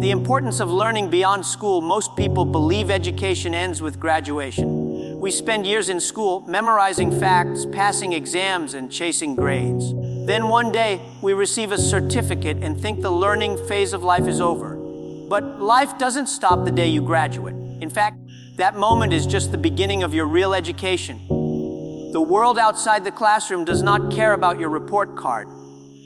The importance of learning beyond school. Most people believe education ends with graduation. We spend years in school memorizing facts, passing exams, and chasing grades. Then one day, we receive a certificate and think the learning phase of life is over. But life doesn't stop the day you graduate. In fact, that moment is just the beginning of your real education. The world outside the classroom does not care about your report card.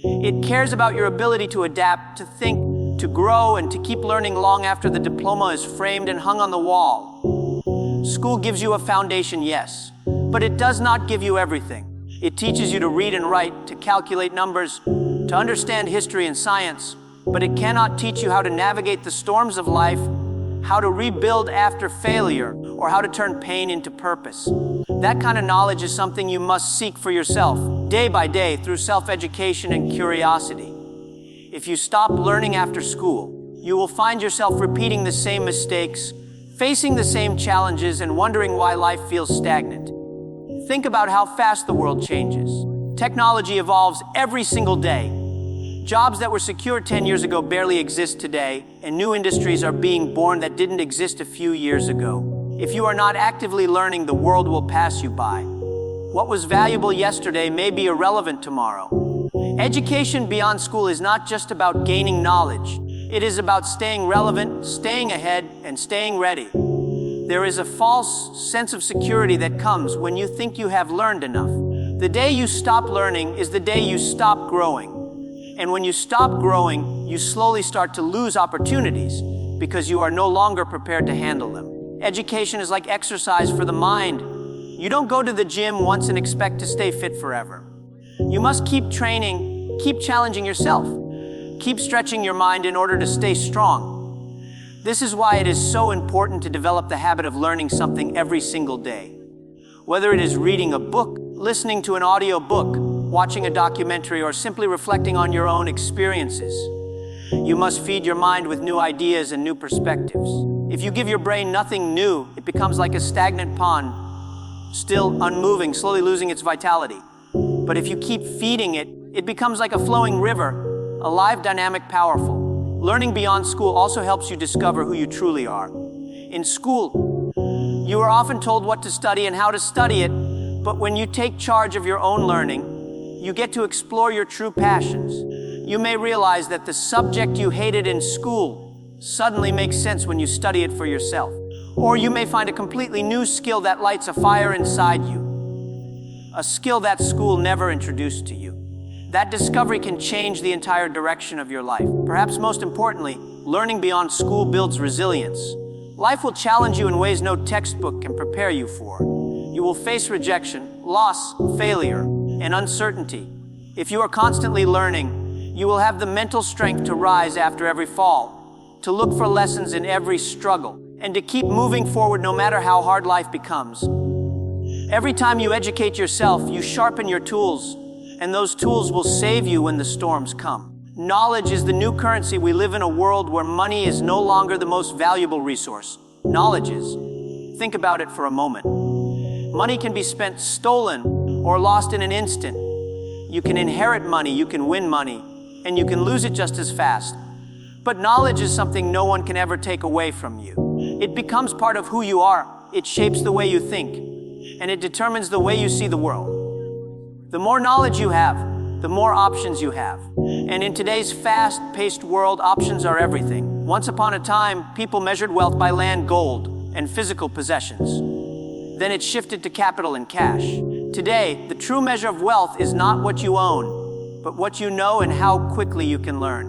It cares about your ability to adapt, to think, to grow, and to keep learning long after the diploma is framed and hung on the wall. School gives you a foundation, yes, but it does not give you everything. It teaches you to read and write, to calculate numbers, to understand history and science, but it cannot teach you how to navigate the storms of life, how to rebuild after failure, or how to turn pain into purpose. That kind of knowledge is something you must seek for yourself, day by day, through self-education and curiosity. If you stop learning after school, you will find yourself repeating the same mistakes, facing the same challenges, and wondering why life feels stagnant. Think about how fast the world changes. Technology evolves every single day. Jobs that were secure 10 years ago barely exist today, and new industries are being born that didn't exist a few years ago. If you are not actively learning, the world will pass you by. What was valuable yesterday may be irrelevant tomorrow. Education beyond school is not just about gaining knowledge. It is about staying relevant, staying ahead, and staying ready. There is a false sense of security that comes when you think you have learned enough. The day you stop learning is the day you stop growing. And when you stop growing, you slowly start to lose opportunities because you are no longer prepared to handle them. Education is like exercise for the mind. You don't go to the gym once and expect to stay fit forever. You must keep training, keep challenging yourself, keep stretching your mind in order to stay strong. This is why it is so important to develop the habit of learning something every single day. Whether it is reading a book, listening to an audio book, watching a documentary, or simply reflecting on your own experiences, you must feed your mind with new ideas and new perspectives. If you give your brain nothing new, it becomes like a stagnant pond, still unmoving, slowly losing its vitality. But if you keep feeding it, it becomes like a flowing river, alive, dynamic, powerful. Learning beyond school also helps you discover who you truly are. In school, you are often told what to study and how to study it, but when you take charge of your own learning, you get to explore your true passions. You may realize that the subject you hated in school suddenly makes sense when you study it for yourself. Or you may find a completely new skill that lights a fire inside you. A skill that school never introduced to you. That discovery can change the entire direction of your life. Perhaps most importantly, learning beyond school builds resilience. Life will challenge you in ways no textbook can prepare you for. You will face rejection, loss, failure, and uncertainty. If you are constantly learning, you will have the mental strength to rise after every fall, to look for lessons in every struggle, and to keep moving forward no matter how hard life becomes. Every time you educate yourself, you sharpen your tools, and those tools will save you when the storms come. Knowledge is the new currency. We live in a world where money is no longer the most valuable resource. Knowledge is. Think about it for a moment. Money can be spent, stolen, or lost in an instant. You can inherit money, you can win money, and you can lose it just as fast. But knowledge is something no one can ever take away from you. It becomes part of who you are. It shapes the way you think, and it determines the way you see the world. The more knowledge you have, the more options you have. And in today's fast-paced world, options are everything. Once upon a time, people measured wealth by land, gold, and physical possessions. Then it shifted to capital and cash. Today, the true measure of wealth is not what you own, but what you know and how quickly you can learn.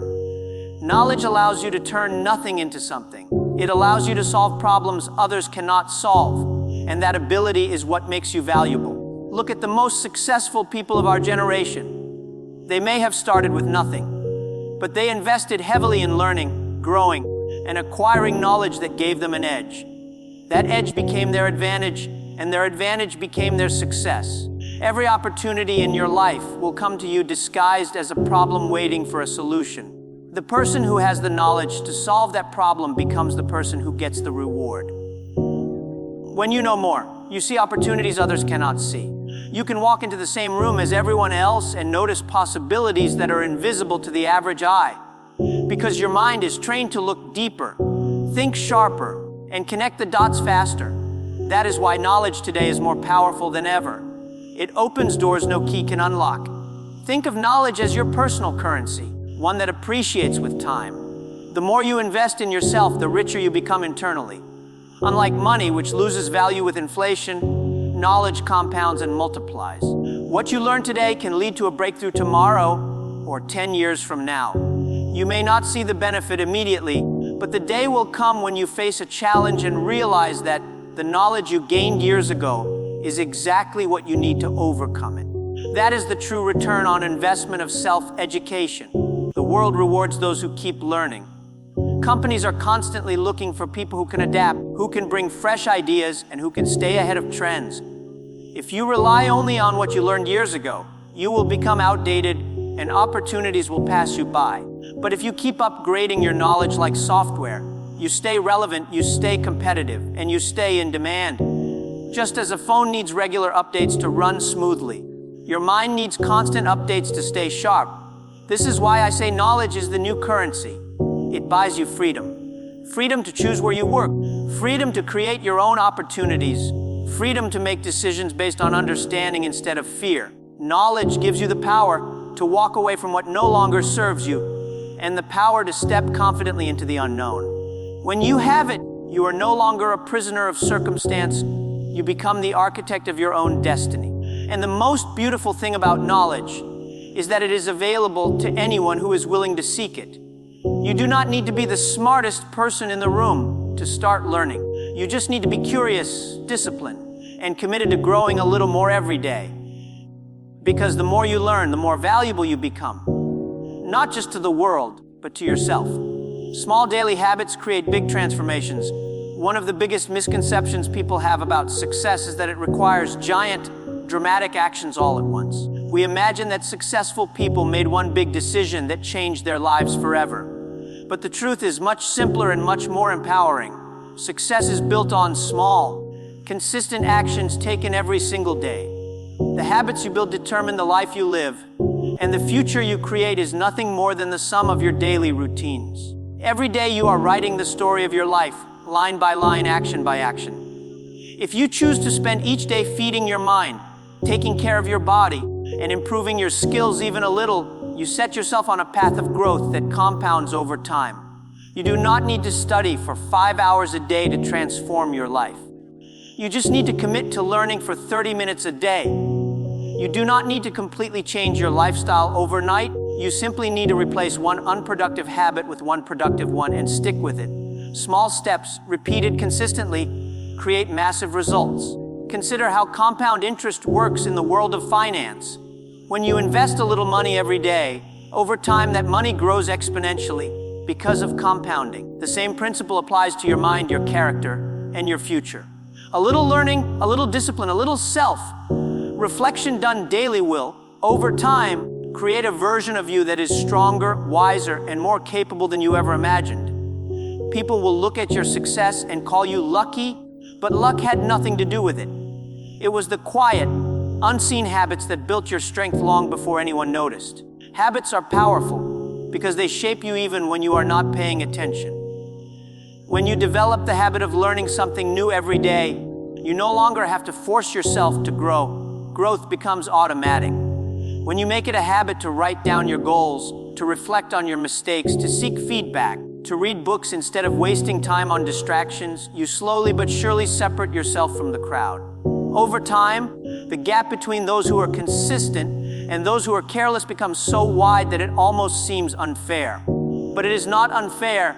Knowledge allows you to turn nothing into something. It allows you to solve problems others cannot solve, and that ability is what makes you valuable. Look at the most successful people of our generation. They may have started with nothing, but they invested heavily in learning, growing, and acquiring knowledge that gave them an edge. That edge became their advantage, and their advantage became their success. Every opportunity in your life will come to you disguised as a problem waiting for a solution. The person who has the knowledge to solve that problem becomes the person who gets the reward. When you know more, you see opportunities others cannot see. You can walk into the same room as everyone else and notice possibilities that are invisible to the average eye. because your mind is trained to look deeper, think sharper, and connect the dots faster. That is why knowledge today is more powerful than ever. It opens doors no key can unlock. Think of knowledge as your personal currency, one that appreciates with time. The more you invest in yourself, the richer you become internally. Unlike money, which loses value with inflation, knowledge compounds and multiplies. What you learn today can lead to a breakthrough tomorrow or 10 years from now. You may not see the benefit immediately, but the day will come when you face a challenge and realize that the knowledge you gained years ago is exactly what you need to overcome it. That is the true return on investment of self-education. The world rewards those who keep learning. Companies are constantly looking for people who can adapt, who can bring fresh ideas, and who can stay ahead of trends. If you rely only on what you learned years ago, you will become outdated and opportunities will pass you by. But if you keep upgrading your knowledge like software, you stay relevant, you stay competitive, and you stay in demand. Just as a phone needs regular updates to run smoothly, your mind needs constant updates to stay sharp. This is why I say knowledge is the new currency. It buys you freedom. Freedom to choose where you work. Freedom to create your own opportunities. Freedom to make decisions based on understanding instead of fear. Knowledge gives you the power to walk away from what no longer serves you, and the power to step confidently into the unknown. When you have it, you are no longer a prisoner of circumstance. You become the architect of your own destiny. And the most beautiful thing about knowledge is that it is available to anyone who is willing to seek it. You do not need to be the smartest person in the room to start learning. You just need to be curious, disciplined, and committed to growing a little more every day. Because the more you learn, the more valuable you become. Not just to the world, but to yourself. Small daily habits create big transformations. One of the biggest misconceptions people have about success is that it requires giant, dramatic actions all at once. We imagine that successful people made one big decision that changed their lives forever. But the truth is much simpler and much more empowering. Success is built on small, consistent actions taken every single day. The habits you build determine the life you live, and the future you create is nothing more than the sum of your daily routines. Every day you are writing the story of your life, line by line, action by action. If you choose to spend each day feeding your mind, taking care of your body, and improving your skills even a little, you set yourself on a path of growth that compounds over time. You do not need to study for 5 hours a day to transform your life. You just need to commit to learning for 30 minutes a day. You do not need to completely change your lifestyle overnight. You simply need to replace one unproductive habit with one productive one and stick with it. Small steps, repeated consistently, create massive results. Consider how compound interest works in the world of finance. When you invest a little money every day, over time that money grows exponentially because of compounding. The same principle applies to your mind, your character, and your future. A little learning, a little discipline, a little self-reflection done daily will, over time, create a version of you that is stronger, wiser, and more capable than you ever imagined. People will look at your success and call you lucky, but luck had nothing to do with it. It was the quiet, unseen habits that built your strength long before anyone noticed. Habits are powerful because they shape you even when you are not paying attention. When you develop the habit of learning something new every day, you no longer have to force yourself to grow. Growth becomes automatic. When you make it a habit to write down your goals, to reflect on your mistakes, to seek feedback, to read books instead of wasting time on distractions, you slowly but surely separate yourself from the crowd. Over time, the gap between those who are consistent and those who are careless becomes so wide that it almost seems unfair. But it is not unfair.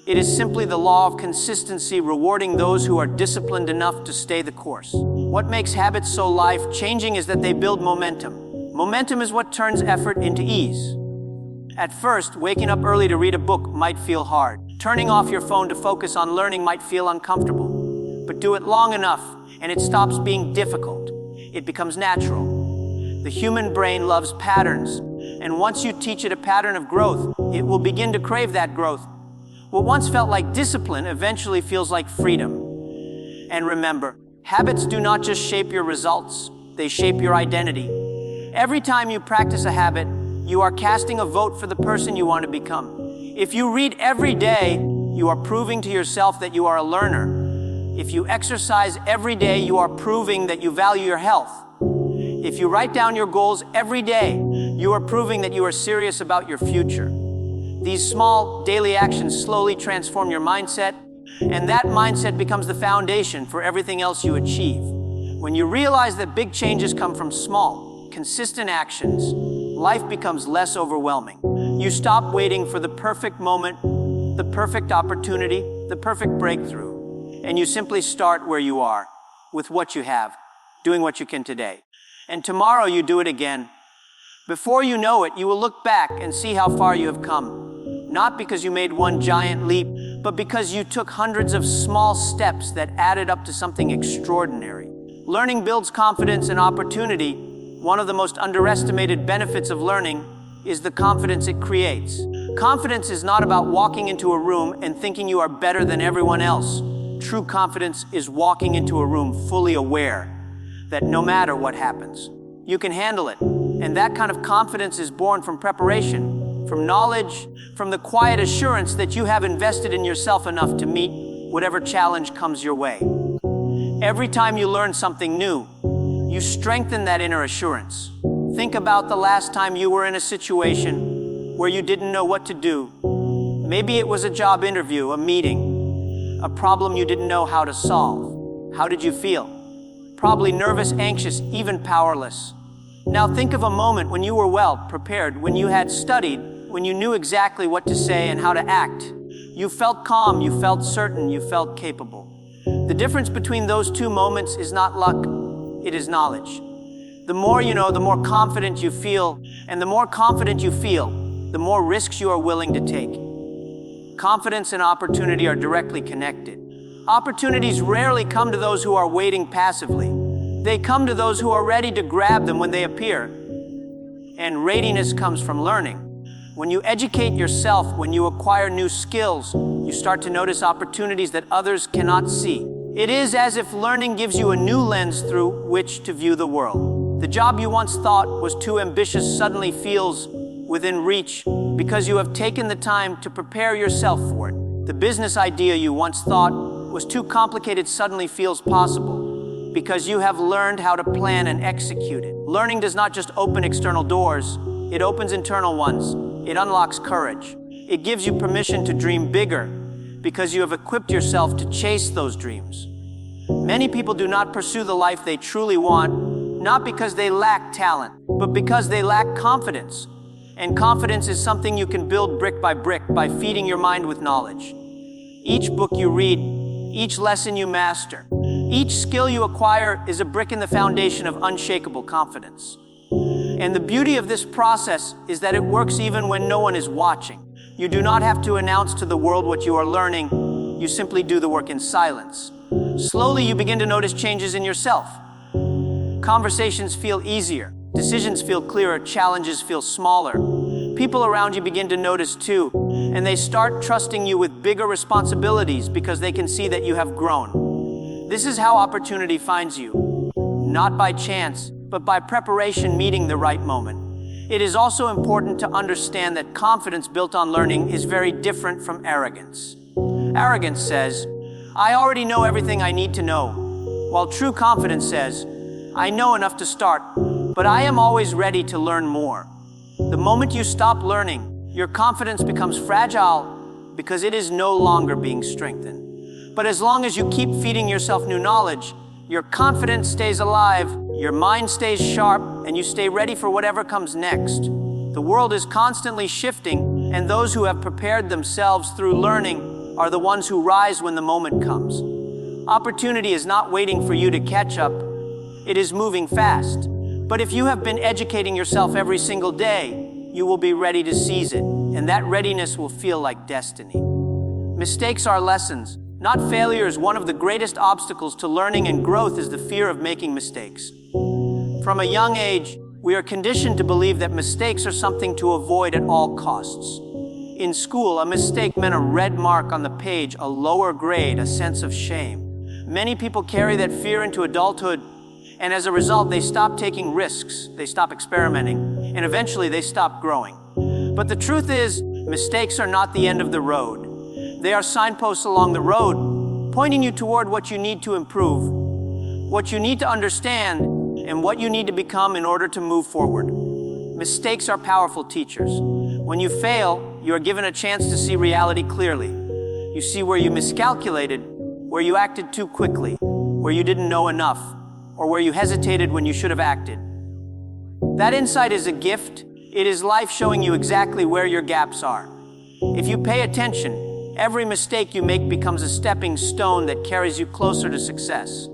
It is simply the law of consistency rewarding those who are disciplined enough to stay the course. What makes habits so life-changing is that they build momentum. Momentum is what turns effort into ease. At first, waking up early to read a book might feel hard. Turning off your phone to focus on learning might feel uncomfortable. But do it long enough, and it stops being difficult. It becomes natural. The human brain loves patterns, and once you teach it a pattern of growth, it will begin to crave that growth. What once felt like discipline eventually feels like freedom. And remember, habits do not just shape your results, they shape your identity. Every time you practice a habit, you are casting a vote for the person you want to become. If you read every day, you are proving to yourself that you are a learner. If you exercise every day, you are proving that you value your health. If you write down your goals every day, you are proving that you are serious about your future. These small daily actions slowly transform your mindset, and that mindset becomes the foundation for everything else you achieve. When you realize that big changes come from small, consistent actions, life becomes less overwhelming. You stop waiting for the perfect moment, the perfect opportunity, the perfect breakthrough, and you simply start where you are, with what you have, doing what you can today. And tomorrow you do it again. Before you know it, you will look back and see how far you have come. Not because you made one giant leap, but because you took hundreds of small steps that added up to something extraordinary. Learning builds confidence and opportunity. One of the most underestimated benefits of learning is the confidence it creates. Confidence is not about walking into a room and thinking you are better than everyone else. True confidence is walking into a room fully aware that no matter what happens, you can handle it. And that kind of confidence is born from preparation, from knowledge, from the quiet assurance that you have invested in yourself enough to meet whatever challenge comes your way. Every time you learn something new, you strengthen that inner assurance. Think about the last time you were in a situation where you didn't know what to do. Maybe it was a job interview, a meeting, a problem you didn't know how to solve. How did you feel? Probably nervous, anxious, even powerless. Now think of a moment when you were well prepared, when you had studied, when you knew exactly what to say and how to act. You felt calm, you felt certain, you felt capable. The difference between those two moments is not luck, it is knowledge. The more you know, the more confident you feel, and the more confident you feel, the more risks you are willing to take. Confidence and opportunity are directly connected. Opportunities rarely come to those who are waiting passively. They come to those who are ready to grab them when they appear. And readiness comes from learning. When you educate yourself, when you acquire new skills, you start to notice opportunities that others cannot see. It is as if learning gives you a new lens through which to view the world. The job you once thought was too ambitious suddenly feels within reach because you have taken the time to prepare yourself for it. The business idea you once thought was too complicated suddenly feels possible because you have learned how to plan and execute it. Learning does not just open external doors, it opens internal ones. It unlocks courage. It gives you permission to dream bigger because you have equipped yourself to chase those dreams. Many people do not pursue the life they truly want, not because they lack talent, but because they lack confidence. And confidence is something you can build brick by feeding your mind with knowledge. Each book you read, each lesson you master, each skill you acquire is a brick in the foundation of unshakable confidence. And the beauty of this process is that it works even when no one is watching. You do not have to announce to the world what you are learning. You simply do the work in silence. Slowly, you begin to notice changes in yourself. Conversations feel easier. Decisions feel clearer. Challenges feel smaller. People around you begin to notice too, and they start trusting you with bigger responsibilities because they can see that you have grown. This is how opportunity finds you, not by chance, but by preparation meeting the right moment. It is also important to understand that confidence built on learning is very different from arrogance. Arrogance says, I already know everything I need to know, while true confidence says, I know enough to start, but I am always ready to learn more. The moment you stop learning, your confidence becomes fragile because it is no longer being strengthened. But as long as you keep feeding yourself new knowledge, your confidence stays alive, your mind stays sharp, and you stay ready for whatever comes next. The world is constantly shifting, and those who have prepared themselves through learning are the ones who rise when the moment comes. Opportunity is not waiting for you to catch up, it is moving fast. But if you have been educating yourself every single day, you will be ready to seize it, and that readiness will feel like destiny. Mistakes are lessons, not failures. One of the greatest obstacles to learning and growth is the fear of making mistakes. From a young age, we are conditioned to believe that mistakes are something to avoid at all costs. In school, a mistake meant a red mark on the page, a lower grade, a sense of shame. Many people carry that fear into adulthood, and as a result, they stop taking risks, they stop experimenting, and eventually they stop growing. But the truth is, Mistakes are not the end of the road. They are signposts along the road, pointing you toward what you need to improve, what you need to understand, and what you need to become in order to move forward. Mistakes are powerful teachers. When you fail, you are given a chance to see reality clearly. You see where you miscalculated, where you acted too quickly, where you didn't know enough, or where you hesitated when you should have acted. That insight is a gift. It is life showing you exactly where your gaps are. If you pay attention, every mistake you make becomes a stepping stone that carries you closer to success.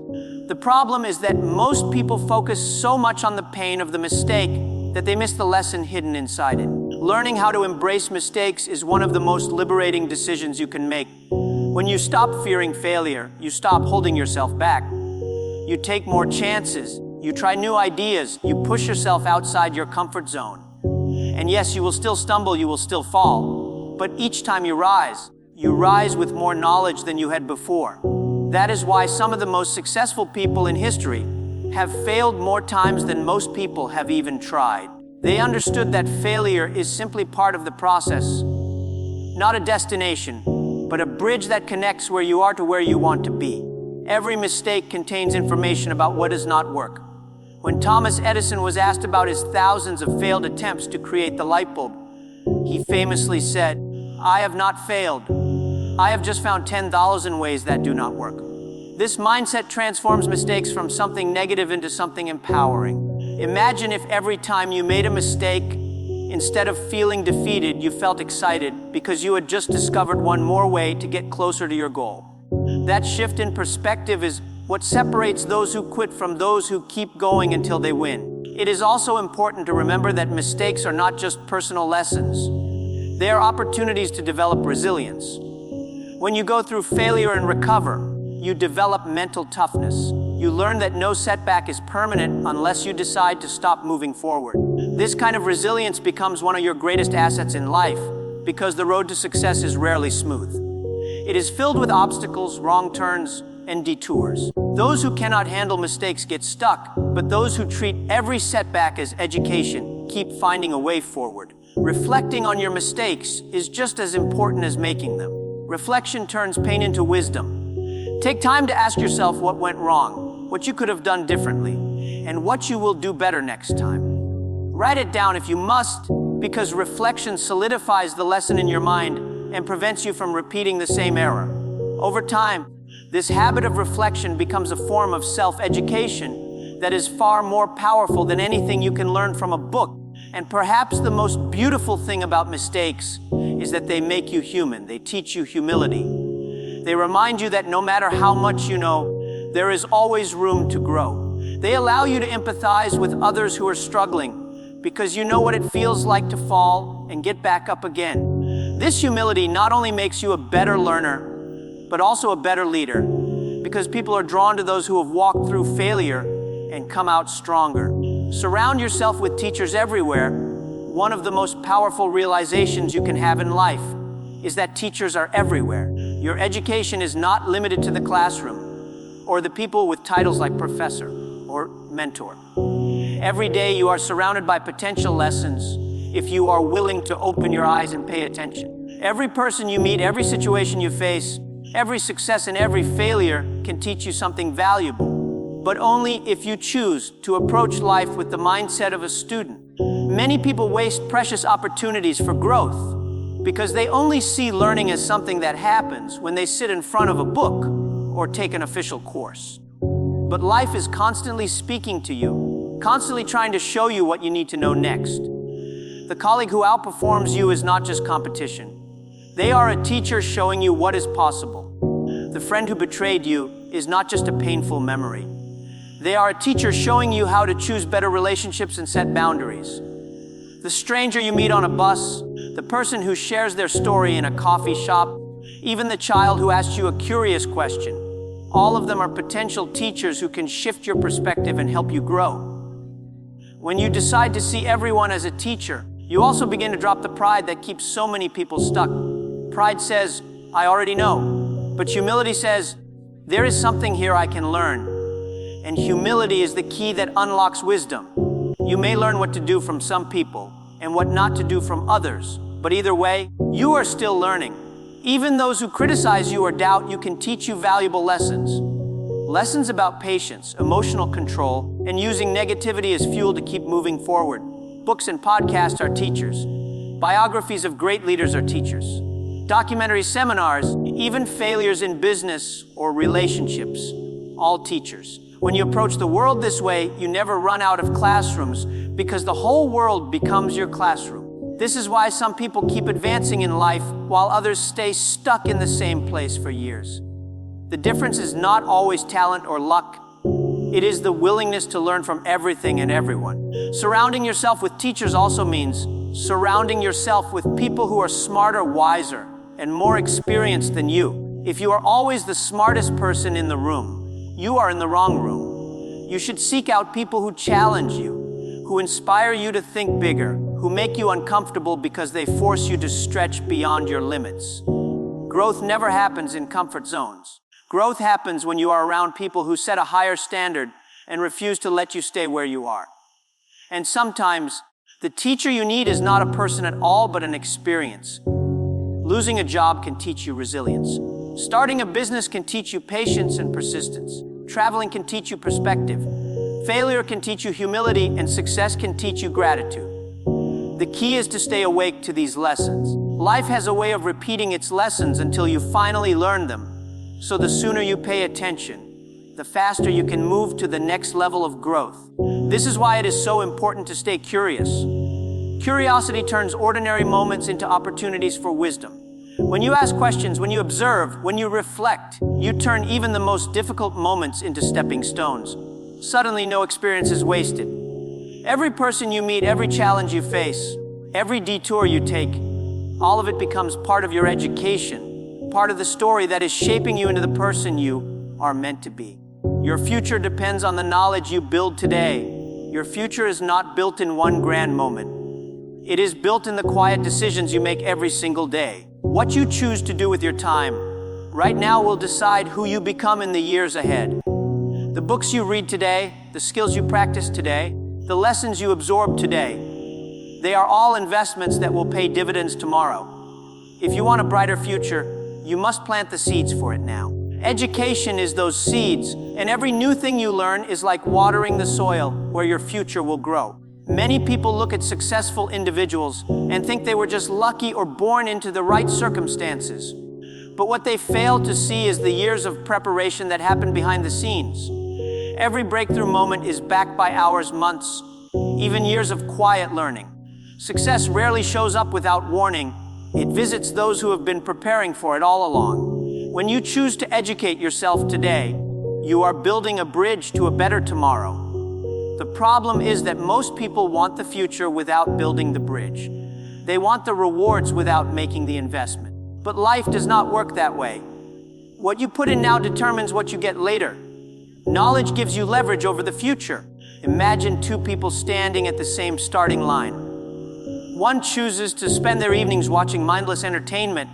The problem is that most people focus so much on the pain of the mistake that they miss the lesson hidden inside it. Learning how to embrace mistakes is one of the most liberating decisions you can make. When you stop fearing failure, you stop holding yourself back. You take more chances, you try new ideas, you push yourself outside your comfort zone. And yes, you will still stumble, you will still fall, but each time you rise with more knowledge than you had before. That is why some of the most successful people in history have failed more times than most people have even tried. They understood that failure is simply part of the process, not a destination, but a bridge that connects where you are to where you want to be. Every mistake contains information about what does not work. When Thomas Edison was asked about his thousands of failed attempts to create the light bulb, he famously said, "I have not failed. I have just found 10,000 ways that do not work." This mindset transforms mistakes from something negative into something empowering. Imagine if every time you made a mistake, instead of feeling defeated, you felt excited because you had just discovered one more way to get closer to your goal. That shift in perspective is what separates those who quit from those who keep going until they win. It is also important to remember that mistakes are not just personal lessons. They are opportunities to develop resilience. When you go through failure and recover, you develop mental toughness. You learn that no setback is permanent unless you decide to stop moving forward. This kind of resilience becomes one of your greatest assets in life because the road to success is rarely smooth. It is filled with obstacles, wrong turns, and detours. Those who cannot handle mistakes get stuck, but those who treat every setback as education keep finding a way forward. Reflecting on your mistakes is just as important as making them. Reflection turns pain into wisdom. Take time to ask yourself what went wrong, what you could have done differently, and what you will do better next time. Write it down if you must, because reflection solidifies the lesson in your mind and prevents you from repeating the same error. Over time, this habit of reflection becomes a form of self-education that is far more powerful than anything you can learn from a book. And perhaps the most beautiful thing about mistakes is that they make you human. They teach you humility. They remind you that no matter how much you know, there is always room to grow. They allow you to empathize with others who are struggling because you know what it feels like to fall and get back up again. This humility not only makes you a better learner, but also a better leader, because people are drawn to those who have walked through failure and come out stronger. Surround yourself with teachers everywhere. One of the most powerful realizations you can have in life is that teachers are everywhere. Your education is not limited to the classroom or the people with titles like professor or mentor. Every day you are surrounded by potential lessons if you are willing to open your eyes and pay attention. Every person you meet, every situation you face, every success and every failure can teach you something valuable, but only if you choose to approach life with the mindset of a student. Many people waste precious opportunities for growth because they only see learning as something that happens when they sit in front of a book or take an official course. But life is constantly speaking to you, constantly trying to show you what you need to know next. The colleague who outperforms you is not just competition. They are a teacher showing you what is possible. The friend who betrayed you is not just a painful memory. They are a teacher showing you how to choose better relationships and set boundaries. The stranger you meet on a bus, the person who shares their story in a coffee shop, even the child who asks you a curious question, all of them are potential teachers who can shift your perspective and help you grow. When you decide to see everyone as a teacher, you also begin to drop the pride that keeps so many people stuck. Pride says, "I already know." But humility says, "There is something here I can learn." And humility is the key that unlocks wisdom. You may learn what to do from some people and what not to do from others, But either way, you are still learning. Even those who criticize you or doubt you can teach you valuable lessons. Lessons about patience, emotional control, and using negativity as fuel to keep moving forward. Books and podcasts are teachers. Biographies of great leaders are teachers. Documentaries, seminars, even failures in business or relationships, all teachers. When you approach the world this way, you never run out of classrooms because the whole world becomes your classroom. This is why some people keep advancing in life while others stay stuck in the same place for years. The difference is not always talent or luck. It is the willingness to learn from everything and everyone. Surrounding yourself with teachers also means surrounding yourself with people who are smarter, wiser, and more experienced than you. If you are always the smartest person in the room, you are in the wrong room. You should seek out people who challenge you, who inspire you to think bigger, who make you uncomfortable because they force you to stretch beyond your limits. Growth never happens in comfort zones. Growth happens when you are around people who set a higher standard and refuse to let you stay where you are. And sometimes, the teacher you need is not a person at all, but an experience. Losing a job can teach you resilience. Starting a business can teach you patience and persistence. Traveling can teach you perspective. Failure can teach you humility, and success can teach you gratitude. The key is to stay awake to these lessons. Life has a way of repeating its lessons until you finally learn them. So the sooner you pay attention, the faster you can move to the next level of growth. This is why it is so important to stay curious. Curiosity turns ordinary moments into opportunities for wisdom. When you ask questions, when you observe, when you reflect, you turn even the most difficult moments into stepping stones. Suddenly, no experience is wasted. Every person you meet, every challenge you face, every detour you take, all of it becomes part of your education. Part of the story that is shaping you into the person you are meant to be. Your future depends on the knowledge you build today. Your future is not built in one grand moment. It is built in the quiet decisions you make every single day. What you choose to do with your time right now will decide who you become in the years ahead. The books you read today, the skills you practice today, the lessons you absorb today, they are all investments that will pay dividends tomorrow. If you want a brighter future, you must plant the seeds for it now. Education is those seeds, and every new thing you learn is like watering the soil where your future will grow. Many people look at successful individuals and think they were just lucky or born into the right circumstances. But what they fail to see is the years of preparation that happen behind the scenes. Every breakthrough moment is backed by hours, months, even years of quiet learning. Success rarely shows up without warning. It visits those who have been preparing for it all along. When you choose to educate yourself today, you are building a bridge to a better tomorrow. The problem is that most people want the future without building the bridge. They want the rewards without making the investment. But life does not work that way. What you put in now determines what you get later. Knowledge gives you leverage over the future. Imagine two people standing at the same starting line. One chooses to spend their evenings watching mindless entertainment,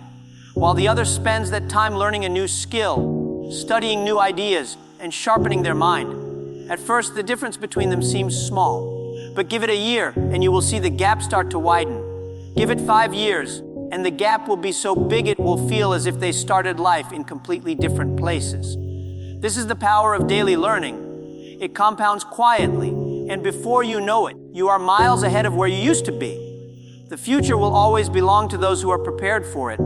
while the other spends that time learning a new skill, studying new ideas, and sharpening their mind. At first, the difference between them seems small, but give it a year and you will see the gap start to widen. Give it 5 years, and the gap will be so big it will feel as if they started life in completely different places. This is the power of daily learning. It compounds quietly, and before you know it, you are miles ahead of where you used to be. The future will always belong to those who are prepared for it.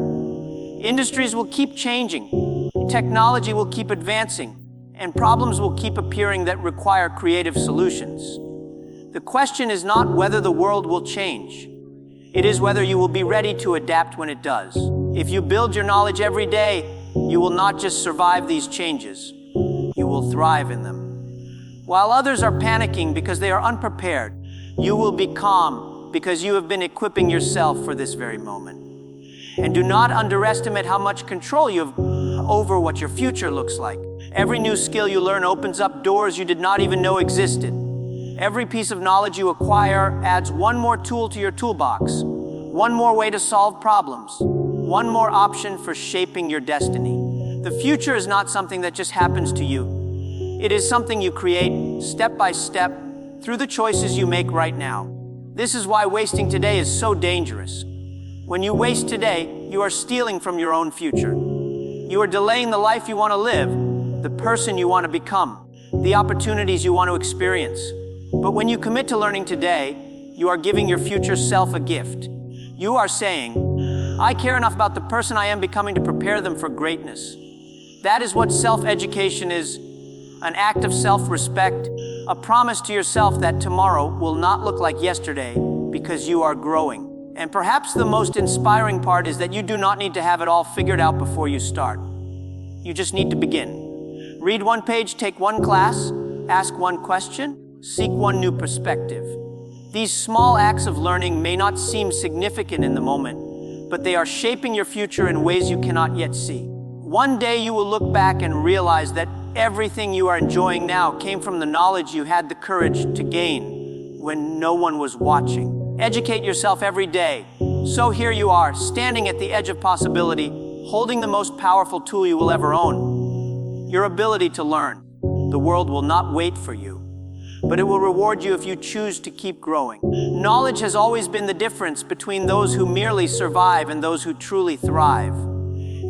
Industries will keep changing, technology will keep advancing, and problems will keep appearing that require creative solutions. The question is not whether the world will change. It is whether you will be ready to adapt when it does. If you build your knowledge every day, you will not just survive these changes, you will thrive in them. While others are panicking because they are unprepared, you will be calm because you have been equipping yourself for this very moment. And do not underestimate how much control you have over what your future looks like. Every new skill you learn opens up doors you did not even know existed. Every piece of knowledge you acquire adds one more tool to your toolbox, one more way to solve problems, one more option for shaping your destiny. The future is not something that just happens to you. It is something you create step by step through the choices you make right now. This is why wasting today is so dangerous. When you waste today, you are stealing from your own future. You are delaying the life you want to live, the person you want to become, the opportunities you want to experience. But when you commit to learning today, you are giving your future self a gift. You are saying, I care enough about the person I am becoming to prepare them for greatness. That is what self-education is, an act of self-respect, a promise to yourself that tomorrow will not look like yesterday because you are growing. And perhaps the most inspiring part is that you do not need to have it all figured out before you start. You just need to begin. Read one page, take one class, ask one question, seek one new perspective. These small acts of learning may not seem significant in the moment, but they are shaping your future in ways you cannot yet see. One day you will look back and realize that everything you are enjoying now came from the knowledge you had the courage to gain when no one was watching. Educate yourself every day. So here you are, standing at the edge of possibility, holding the most powerful tool you will ever own, your ability to learn. The world will not wait for you, but it will reward you if you choose to keep growing. Knowledge has always been the difference between those who merely survive and those who truly thrive.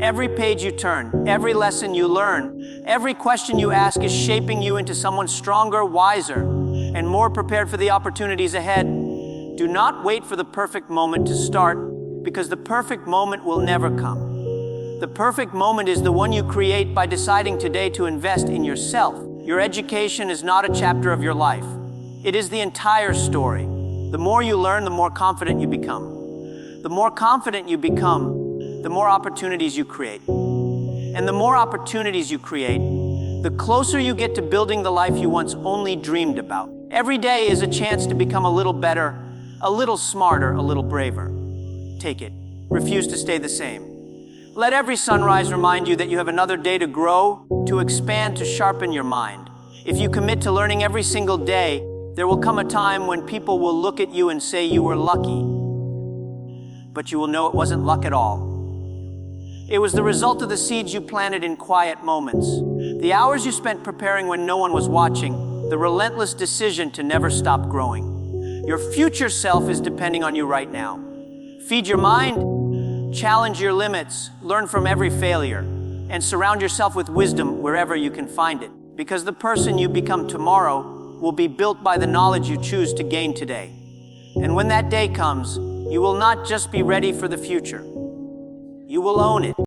Every page you turn, every lesson you learn, every question you ask is shaping you into someone stronger, wiser, and more prepared for the opportunities ahead. Do not wait for the perfect moment to start, because the perfect moment will never come. The perfect moment is the one you create by deciding today to invest in yourself. Your education is not a chapter of your life. It is the entire story. The more you learn, the more confident you become. The more confident you become, the more opportunities you create. And the more opportunities you create, the closer you get to building the life you once only dreamed about. Every day is a chance to become a little better, a little smarter, a little braver. Take it. Refuse to stay the same. Let every sunrise remind you that you have another day to grow, to expand, to sharpen your mind. If you commit to learning every single day, there will come a time when people will look at you and say you were lucky. But you will know it wasn't luck at all. It was the result of the seeds you planted in quiet moments, the hours you spent preparing when no one was watching, the relentless decision to never stop growing. Your future self is depending on you right now. Feed your mind, challenge your limits, learn from every failure, and surround yourself with wisdom wherever you can find it. Because the person you become tomorrow will be built by the knowledge you choose to gain today. And when that day comes, you will not just be ready for the future. You will own it.